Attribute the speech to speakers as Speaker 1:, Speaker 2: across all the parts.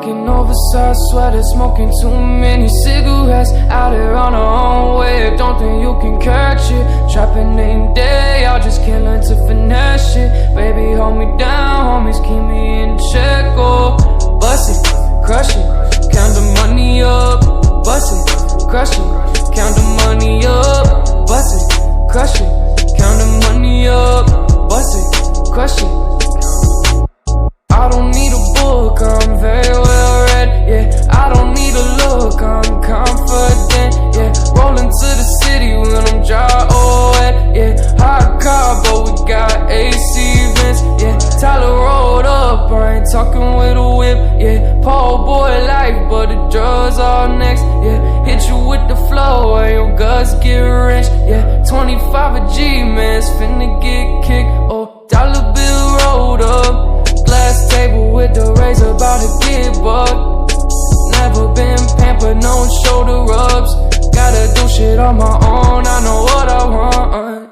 Speaker 1: Rocking oversized sweater, smoking too many cigarettes. Out here on our own wave, don't think you can catch it. Trapping name day, I'll just killing to finesse shit. Baby, hold me down, homies, keep me in check. Oh, bust it, crush it, count the money up. Bust it, crush it, count the money up. Bust it, crush it, count the money up. Bust it, crush it. I don't need a book, I'm very well read, yeah. I don't need a look, I'm confident, yeah. Rolling to the city when I'm dry or wet, yeah. Hot car, but we got AC vents, yeah. Tyler rolled up, I ain't talking with a whip, yeah. Poor boy life, but the drugs all next, yeah. Hit you with the flow, and your guts get wrenched, yeah. 25 a G, man, it's finna get kicked, oh. Dollar bill rolled up. Glass table with the razor, about to get bugged. Never been pampered, no shoulder rubs. Gotta do shit on my own, I know what I want.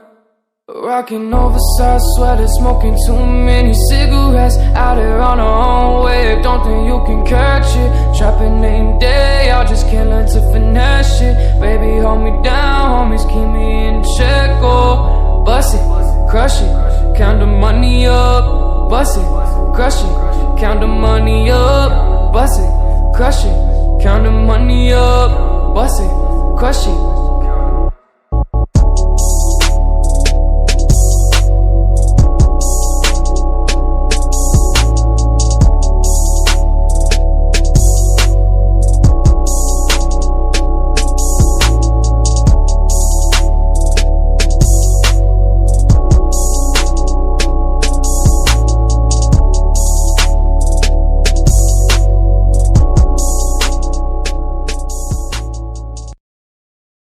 Speaker 1: Rocking oversized sweater, smoking too many cigarettes. Out here on our own wave, don't think you can catch it. Trapping name day, I'll just killing to finesse shit. Baby, hold me down, homies, keep me in check. Oh, bust it, crush it, count the money up. Bust it, crush it, count the money up. Bust it, crush it, count the money up. Bust it, crush it.